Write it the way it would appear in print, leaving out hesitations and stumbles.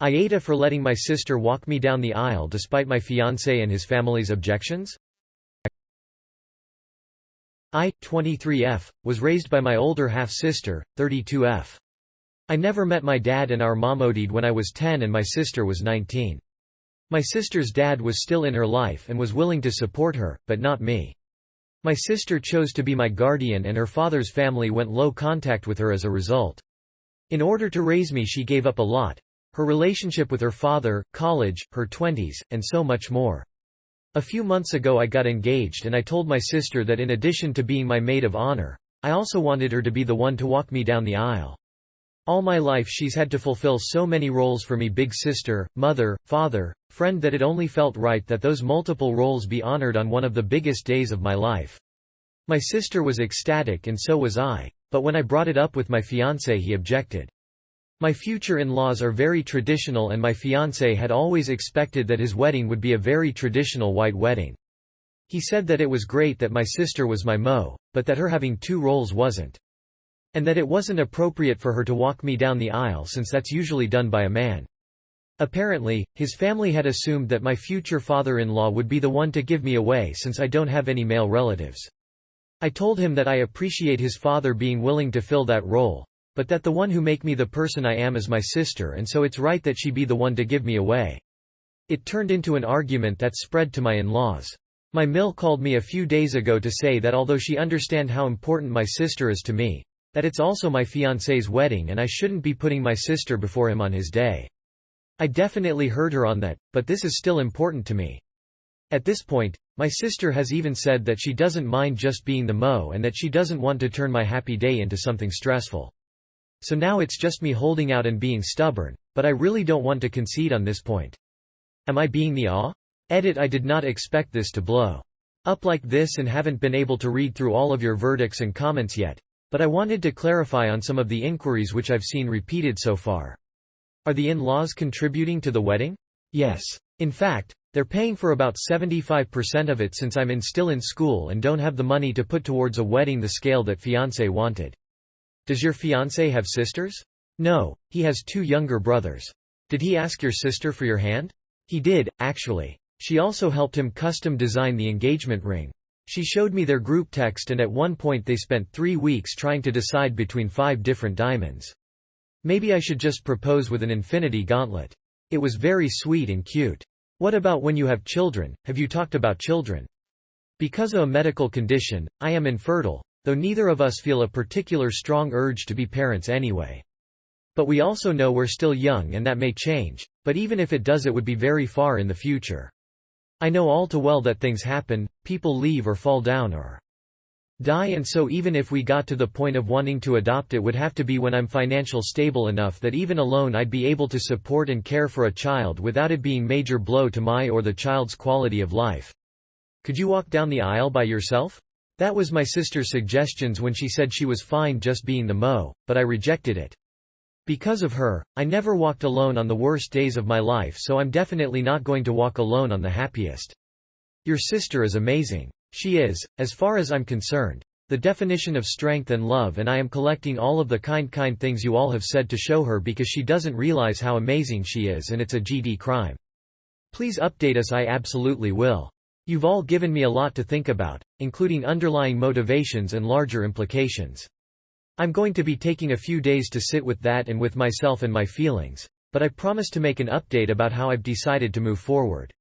AITA for letting my sister walk me down the aisle despite my fiancé and his family's objections? I, 23F, was raised by my older half-sister, 32F. I never met my dad and our mom OD'd when I was 10 and my sister was 19. My sister's dad was still in her life and was willing to support her, but not me. My sister chose to be my guardian and her father's family went low contact with her as a result. In order to raise me she gave up a lot. Her relationship with her father, college, her 20s, and so much more. A few months ago I got engaged and I told my sister that in addition to being my maid of honor, I also wanted her to be the one to walk me down the aisle. All my life she's had to fulfill so many roles for me, big sister, mother, father, friend, that it only felt right that those multiple roles be honored on one of the biggest days of my life. My sister was ecstatic and so was I, but when I brought it up with my fiancé he objected. My future in-laws are very traditional and my fiancé had always expected that his wedding would be a very traditional white wedding. He said that it was great that my sister was my mo, but that her having two roles wasn't. And that it wasn't appropriate for her to walk me down the aisle since that's usually done by a man. Apparently, his family had assumed that my future father-in-law would be the one to give me away since I don't have any male relatives. I told him that I appreciate his father being willing to fill that role, but that the one who make me the person I am is my sister and so it's right that she be the one to give me away. It turned into an argument that spread to my in-laws. My mill called me a few days ago to say that although she understand how important my sister is to me, that it's also my fiancé's wedding and I shouldn't be putting my sister before him on his day. I definitely heard her on that, but this is still important to me. At this point, my sister has even said that she doesn't mind just being the mo and that she doesn't want to turn my happy day into something stressful. So now it's just me holding out and being stubborn, but I really don't want to concede on this point. Am I being the awe? Edit. I did not expect this to blow up like this and haven't been able to read through all of your verdicts and comments yet, but I wanted to clarify on some of the inquiries which I've seen repeated so far. Are the in-laws contributing to the wedding? Yes. In fact, they're paying for about 75% of it since I'm still in school and don't have the money to put towards a wedding the scale that fiancé wanted. Does your fiancé have sisters? No, he has two younger brothers. Did he ask your sister for your hand? He did, actually. She also helped him custom design the engagement ring. She showed me their group text and at one point they spent 3 weeks trying to decide between 5 different diamonds. Maybe I should just propose with an infinity gauntlet. It was very sweet and cute. What about when you have children? Have you talked about children? Because of a medical condition, I am infertile, though neither of us feel a particular strong urge to be parents anyway. But we also know we're still young and that may change, but even if it does it would be very far in the future. I know all too well that things happen, people leave or fall down or die, and so even if we got to the point of wanting to adopt it would have to be when I'm financially stable enough that even alone I'd be able to support and care for a child without it being major blow to my or the child's quality of life. Could you walk down the aisle by yourself? That was my sister's suggestions when she said she was fine just being the mo, but I rejected it. Because of her, I never walked alone on the worst days of my life, so I'm definitely not going to walk alone on the happiest. Your sister is amazing. She is, as far as I'm concerned, the definition of strength and love, and I am collecting all of the kind things you all have said to show her because she doesn't realize how amazing she is and it's a GD crime. Please update us. I absolutely will. You've all given me a lot to think about, including underlying motivations and larger implications. I'm going to be taking a few days to sit with that and with myself and my feelings, but I promise to make an update about how I've decided to move forward.